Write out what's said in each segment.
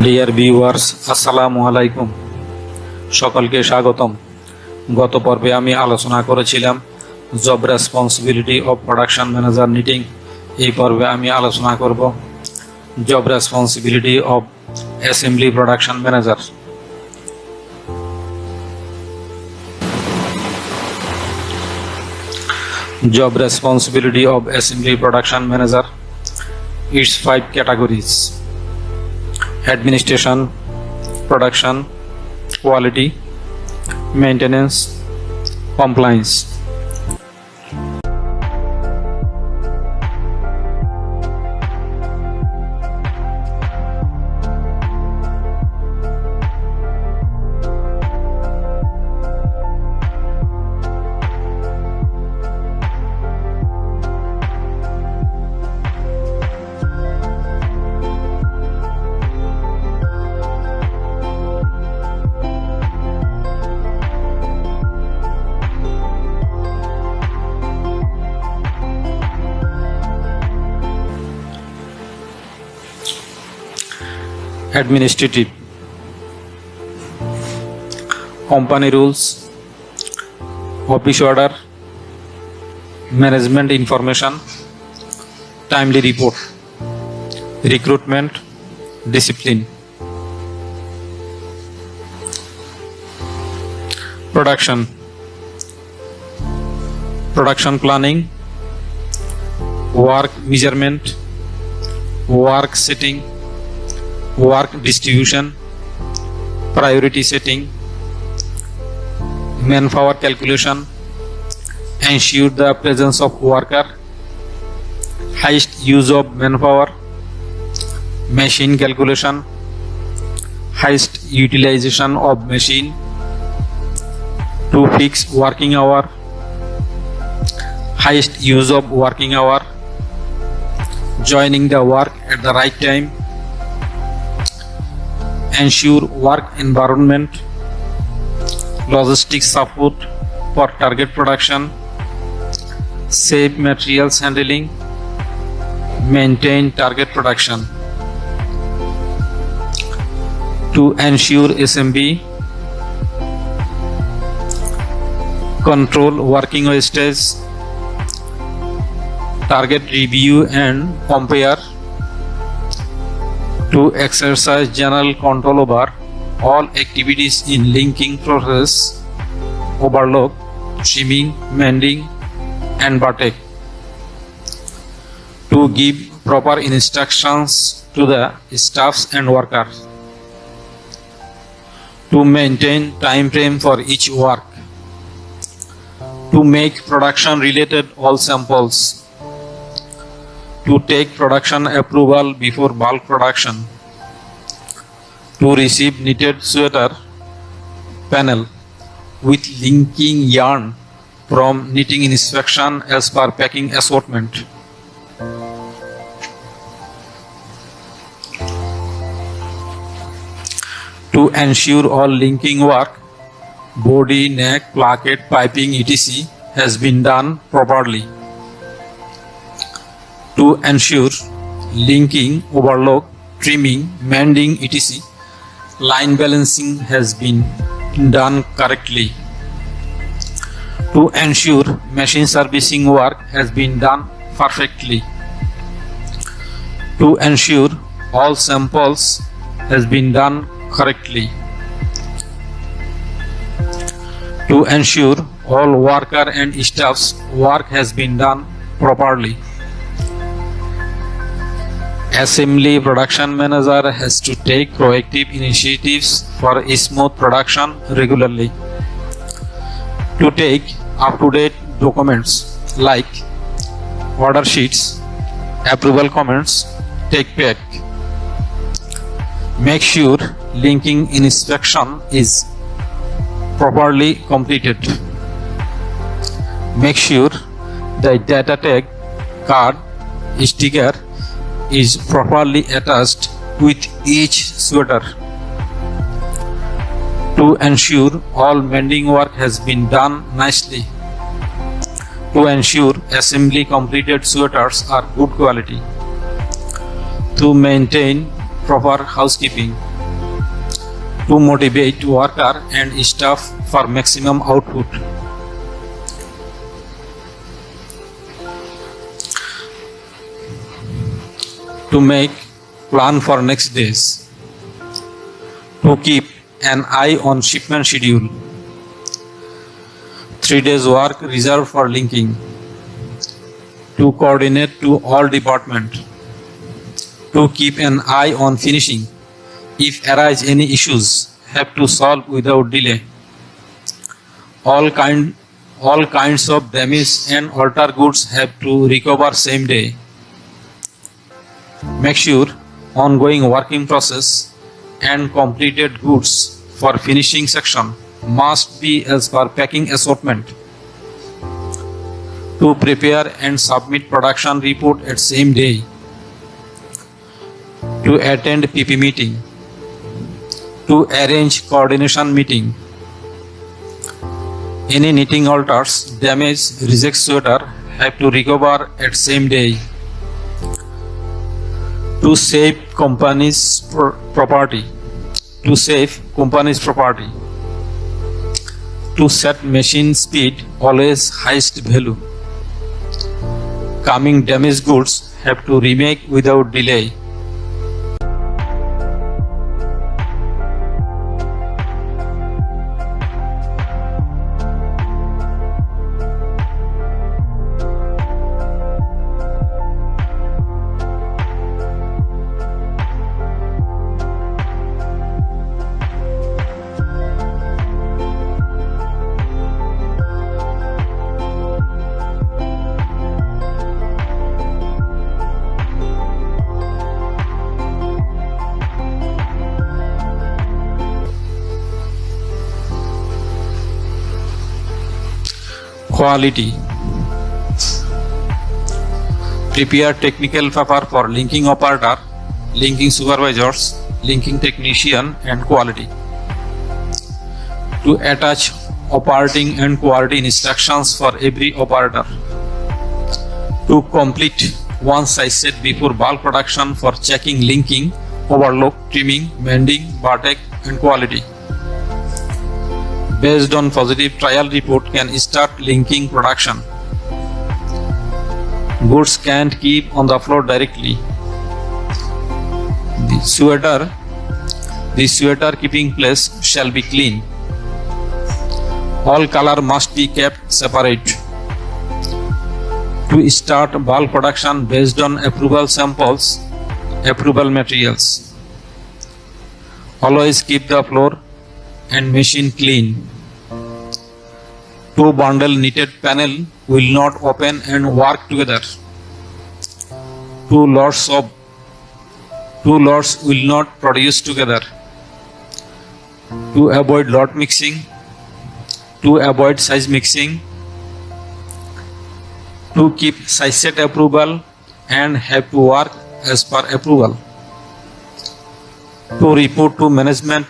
Dear viewers, আসসালামু আলাইকুম। সকলকে স্বাগতম। গত পর্বে আমি আলোচনা করেছিলাম job responsibility of production manager knitting. এই পর্বে আমি আলোচনা করব job responsibility of assembly production manager. Job responsibility of assembly production manager. Its 5 categories: administration, production, quality, maintenance, compliance. Administrative: company rules, office order, management information, timely report, recruitment, discipline. Production planning, work measurement, work setting, work distribution, priority setting, manpower calculation, ensure the presence of worker, highest use of manpower, machine calculation, highest utilization of machine, to fix working hour, highest use of working hour, joining the work at the right time, ensure work environment, logistics support for target production, safe materials handling, maintain target production. To ensure SMB, control working wastage, target review and compare, to exercise general control over all activities in linking process, overlock, trimming, mending, and batek, to give proper instructions to the staffs and workers, to maintain time frame for each work, to make production related all samples, to take production approval before bulk production, to receive knitted sweater panel with linking yarn from knitting inspection as per packing assortment, to ensure all linking work, body, neck, placket, piping, etc. has been done properly, to ensure linking, overlock, trimming, mending, etc. line balancing has been done correctly, to ensure machine servicing work has been done perfectly, to ensure all samples has been done correctly, to ensure all worker and staff's work has been done properly. Assembly production manager has to take proactive initiatives for smooth production regularly, to take up-to-date documents like order sheets, approval comments, take pack, make sure linking inspection is properly completed, make sure the data tag, card, sticker is properly attached with each sweater, to ensure all mending work has been done nicely, to ensure assembly completed sweaters are good quality, to maintain proper housekeeping, to motivate worker and staff for maximum output. To make plan for next days. To keep an eye on shipment schedule. 3 days work reserved for linking. To coordinate to all department. To keep an eye on finishing. If arise any issues, have to solve without delay. All kinds of damaged and altered goods have to recover same day. Make sure ongoing working process and completed goods for finishing section must be as per packing assortment. To prepare and submit production report at same day. To attend PP meeting. To arrange coordination meeting. Any knitting alters, damage, reject sweater have to recover at same day. To save company's property. To save company's property. To set machine speed always highest value. Coming damaged goods have to remake without delay. Quality. Prepare technical paper for linking operator, linking supervisors, linking technician and quality. To attach operating and quality instructions for every operator. To complete one size set before bulk production for checking linking, overlock, trimming, mending, batik and quality. Based on positive trial report can start linking production. Goods can't keep on the floor directly. The sweater keeping place shall be clean. All color must be kept separate. To start bulk production based on approval samples, approval materials. Always keep the floor and machine clean. 2 bundle knitted panel will not open and work together. 2 lots will not produce together. To avoid lot mixing. To avoid size mixing. To keep size set approval and have to work as per approval. To report to management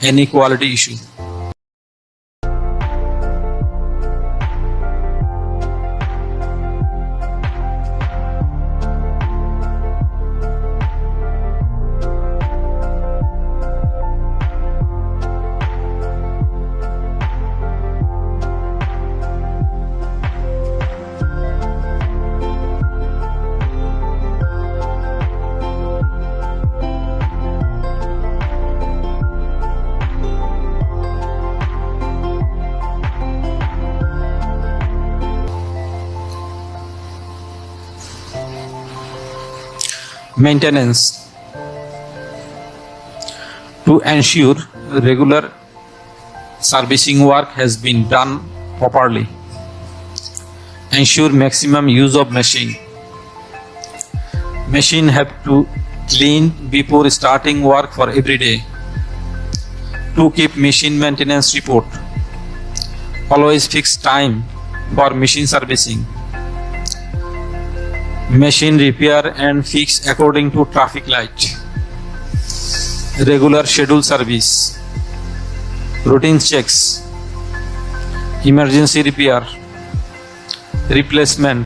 any quality issue. Maintenance. To ensure regular servicing work has been done properly. Ensure maximum use of machine. Machine have to clean before starting work for every day. To keep machine maintenance report. Always fix time for machine servicing. Machine repair and fix according to traffic light. Regular schedule service. Routine checks. Emergency repair. Replacement.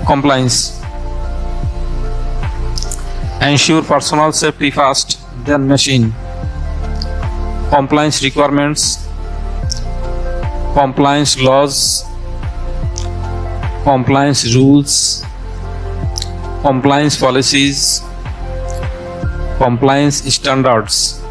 Compliance. Ensure personal safety first, then machine. Compliance requirements, compliance laws, compliance rules, compliance policies, compliance standards.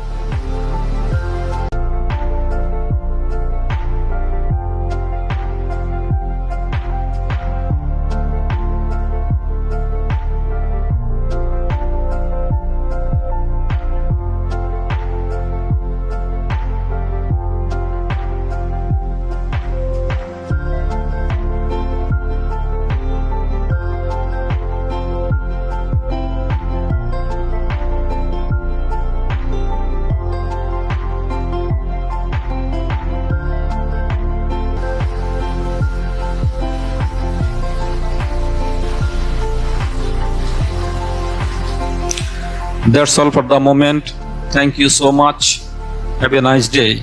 That's all for the moment. Thank you so much. Have a nice day.